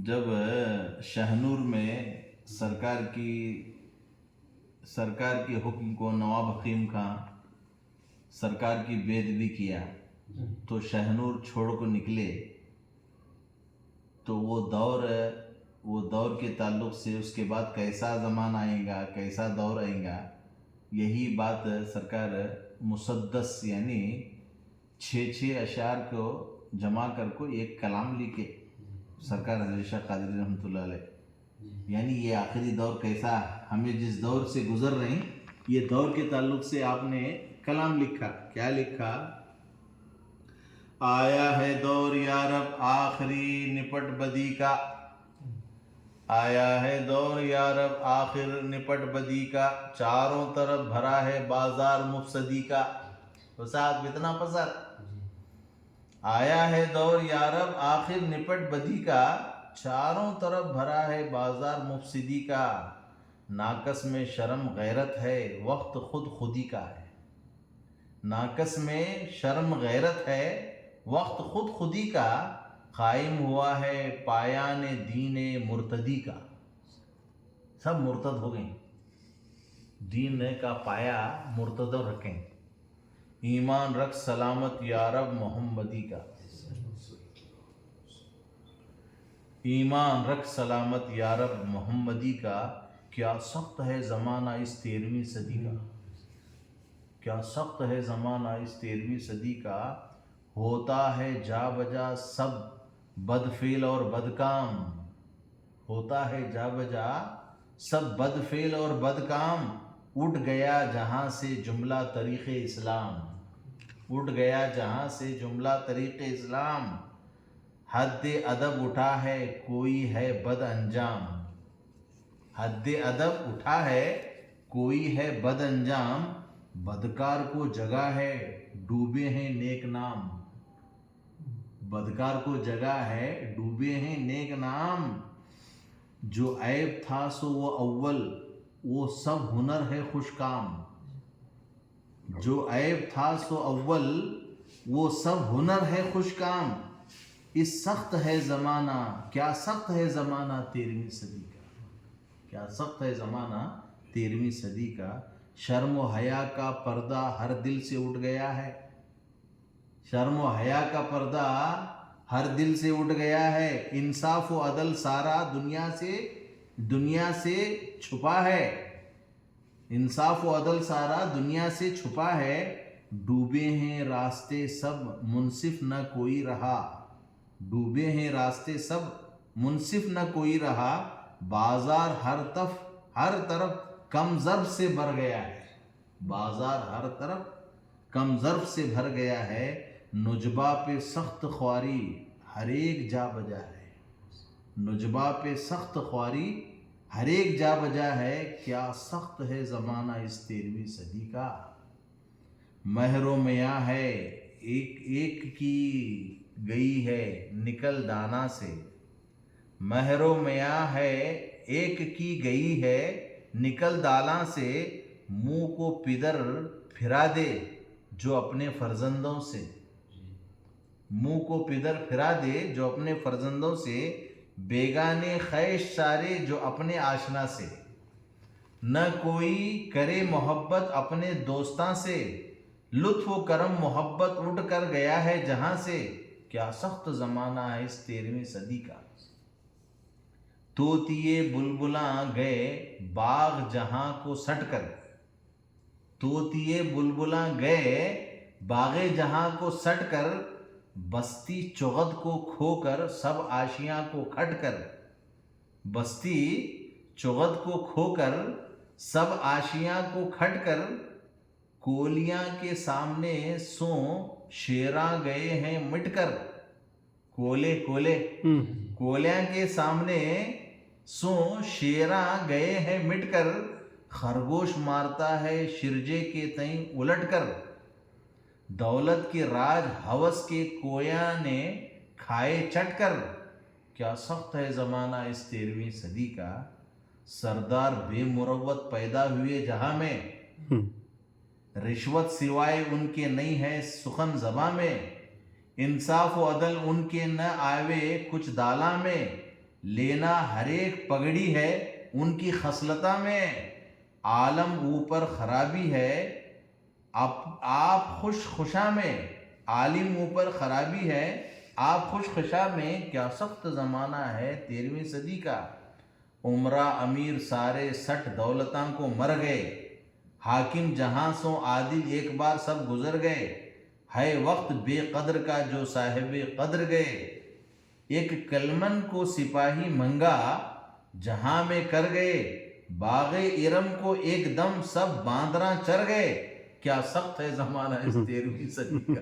جب شہنور میں سرکار کے حکم کو نواب حکیم خان سرکار کی بے ادبی کیا تو شہنور چھوڑ کو نکلے، تو وہ دور کے تعلق سے اس کے بعد کیسا زمانہ آئے گا، کیسا دور آئے گا، یہی بات سرکار مسدس یعنی 6 اشعار کو جمع کر کو ایک کلام لکھے سرکار حضرت شاہ قادری رحمۃ اللہ علیہ، یعنی یہ آخری دور کیسا، ہمیں جس دور سے گزر رہے ہیں یہ دور کے تعلق سے آپ نے کلام لکھا۔ کیا لکھا؟ آیا ہے دور یارب آخری نپٹ بدی کا، آیا ہے دور یارب آخر نپٹ بدی کا، چاروں طرف بھرا ہے بازار مفسدی کا۔ فساد، اتنا فساد۔ آیا ہے دور یارب آخر نپٹ بدی کا، چاروں طرف بھرا ہے بازار مفسدی کا، ناقص میں شرم غیرت ہے وقت خود خودی کا ہے، ناقص میں شرم غیرت ہے وقت خود خودی کا، قائم ہوا ہے پایان دین مرتدی کا۔ سب مرتد ہو گئے، دین کا پایا مرتد رکھیں۔ ایمان رکھ سلامت یارب محمدی کا، ایمان رکھ سلامت یارب محمدی کا، کیا سخت ہے زمانہ اس 13ویں صدی کا، کیا سخت ہے زمانہ اس 13ویں صدی کا، ہوتا ہے جا بجا سب بد فعل اور بد کام، ہوتا ہے جا بجا سب بد فعل اور بد کام، اٹھ گیا جہاں سے جملہ طریق اسلام، اٹھ گیا جہاں سے جملہ طریق اسلام، حد ادب اٹھا ہے کوئی ہے بد انجام، حد ادب اٹھا ہے کوئی ہے بد انجام، بدکار کو جگہ ہے ڈوبے ہیں نیک نام، بدکار کو جگہ ہے ڈوبے ہیں نیک نام، جو عیب تھا سو وہ اول وہ سب ہنر ہے خوش کام، جو عیب تھا سو اول وہ سب ہنر ہے خوش کام، اس سخت ہے زمانہ کیا سخت ہے زمانہ 13ویں صدی کا، کیا سخت ہے زمانہ 13ویں صدی کا، شرم و حیا کا پردہ ہر دل سے اٹھ گیا ہے، شرم و حیا کا پردہ ہر دل سے اٹھ گیا ہے، انصاف و عدل سارا دنیا سے چھپا ہے، انصاف و عدل سارا دنیا سے چھپا ہے، ڈوبے ہیں راستے سب منصف نہ کوئی رہا، ڈوبے ہیں راستے سب منصف نہ کوئی رہا، بازار ہر طرف کم ضرب سے بھر گیا ہے، بازار ہر طرف کم ضرب سے بھر گیا ہے، نجبہ پہ سخت خواری ہر ایک جا بجا ہے، نجبہ پہ سخت خواری ہر ایک جا بجا ہے، کیا سخت ہے زمانہ اس 13ویں صدی کا، مہر و میاں ہے ایک کی گئی ہے نکل دانا سے، مہر و میاں ہے ایک کی گئی ہے نکل دانا سے، منہ کو پدر پھرا دے جو اپنے فرزندوں سے، منہ کو پدر پھرا دے جو اپنے فرزندوں سے، بیگانے خیش سارے جو اپنے آشنا سے، نہ کوئی کرے محبت اپنے دوستاں سے، لطف و کرم محبت اٹھ کر گیا ہے جہاں سے، کیا سخت زمانہ ہے اس 13ویں صدی کا، طوطیے بلبلاں گئے باغ جہاں کو سٹ کر، طوطیے بلبلاں گئے باغ جہاں کو سٹ کر، بستی چغد کو کھو کر سب آشیاں کو کھٹ کر، بستی چغد کو کھو کر سب آشیاں کو کھٹ کر، کولیاں کے سامنے سوں شیراں گئے ہیں مٹ کر، کولیاں کے سامنے سوں شیراں گئے ہیں مٹ کر، خرگوش مارتا ہے شرجے کے تئیں الٹ کر، دولت کے راج ہوس کے کویاں نے کھائے چٹ کر، کیا سخت ہے زمانہ اس 13ویں صدی کا، سردار بے مروت پیدا ہوئے جہاں میں، رشوت سوائے ان کے نہیں ہے سخن زباں میں، انصاف و عدل ان کے نہ آوے کچھ دالاں میں، لینا ہر ایک پگڑی ہے ان کی خصلتا میں، عالم اوپر خرابی ہے آپ خوش خشاں میں، عالم اوپر خرابی ہے آپ خوش خشاں میں، کیا سخت زمانہ ہے 13ویں صدی کا، عمرہ امیر سارے 60 دولتاں کو مر گئے، حاکم جہاں سو عادل ایک بار سب گزر گئے، ہے وقت بے قدر کا جو صاحب قدر گئے، ایک کلمن کو سپاہی منگا جہاں میں کر گئے، باغ ارم کو ایک دم سب باندراں چر گئے، کیا سخت ہے زمانہ اس 13ویں صدی کا،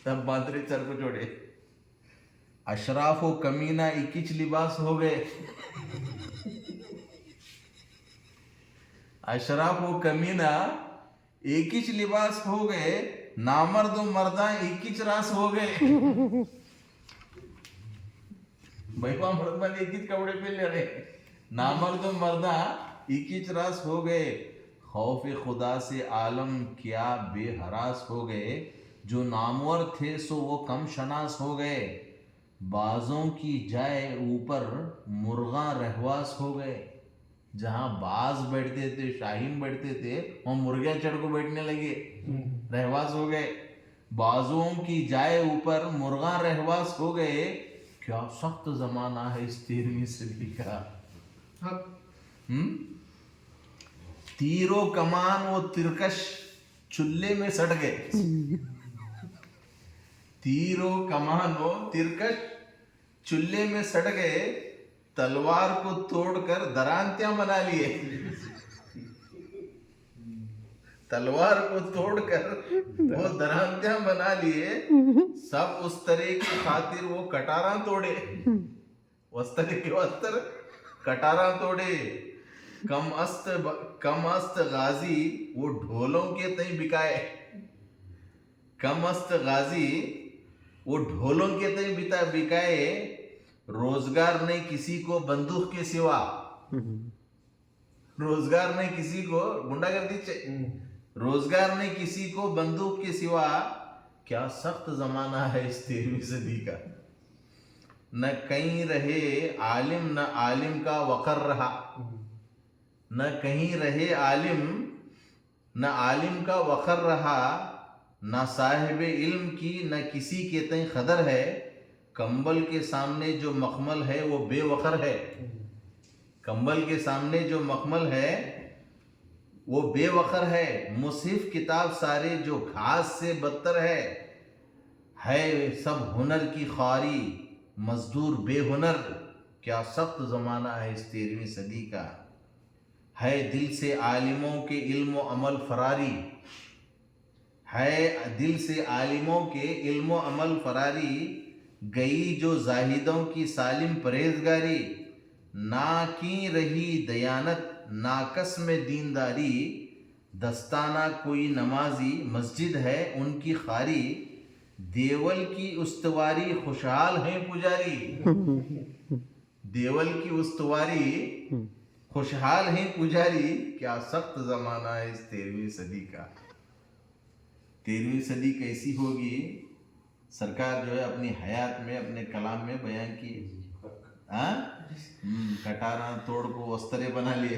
تب باندرے چر کو چھوڑے، اشراف و کمینہ ایکچ لباس ہو گئے، اشراف و کمینہ ایکچ لباس ہو گئے، نامرد و مرداں ایکچ راس ہو گئے، بھائی وہاں مرد من ایکچ کپڑے پہن لے رہے، نامرد و مرداں ایکچ راس ہو گئے، خوف خدا سے عالم کیا بے ہراس ہو گئے، جو نامور تھے سو وہ کم شناس ہو گئے، بازوں کی جائے اوپر مرغاں رہواس ہو گئے، جہاں باز بیٹھتے تھے شاہین بیٹھتے تھے وہاں مرغیاں چڑھ کو بیٹھنے لگے، رہواس ہو گئے، بازوں کی جائے اوپر مرغاں رہواس ہو گئے، کیا سخت زمانہ ہے اس 13ویں صدی کا، تیر و کمان و ترکش چولہے میں سڑ گئے، تیر و کمان و ترکش چولہے میں سڑ گئے، تلوار کو توڑ کر درانتیاں بنا لیے، تلوار کو توڑ کر وہ درانتیاں بنا لیے، سب اس طرح کی خاطر وہ کٹاراں توڑے، اس طرح کے وستر کٹاراں توڑے، کم است غازی وہ ڈھولوں کے تئیں بکائے، کم است غازی وہ ڈھولوں کے تئیں بکائے، روزگار نہیں کسی کو بندوق کے سوا، روزگار نہیں کسی کو گنڈا گردی روزگار نہیں کسی کو بندوق کے سوا، کیا سخت زمانہ ہے اس 13ویں صدی کا، نہ کہیں رہے عالم نہ عالم کا وقر رہا، نہ کہیں رہے عالم نہ عالم کا وقر رہا، نہ صاحب علم کی نہ کسی کے تئیں قدر ہے، کمبل کے سامنے جو مخمل ہے وہ بے وقر ہے، کمبل کے سامنے جو مخمل ہے وہ بے وقر ہے، مصحف کتاب سارے جو گھاس سے بدتر ہے سب ہنر کی خواری، مزدور بے ہنر، کیا سخت زمانہ ہے اس 13ویں صدی کا، ہے دل سے عالموں کے علم و عمل فراری، ہے دل سے عالموں کے علم و عمل فراری، گئی جو زاہدوں کی سالم پرہیزگاری، نا کی رہی دیانت ناقص میں دینداری، دستانہ کوئی نمازی مسجد ہے ان کی خاری، دیول کی استواری خوشحال ہیں پجاری، دیول کی استواری خوشحال ہیں پجاری، کیا سخت زمانہ ہے اس 13ویں صدی کا، 13ویں صدی کیسی ہوگی سرکار جو ہے اپنی حیات میں اپنے کلام میں بیان کی، کٹاراں توڑ کو وسترے بنا لیے،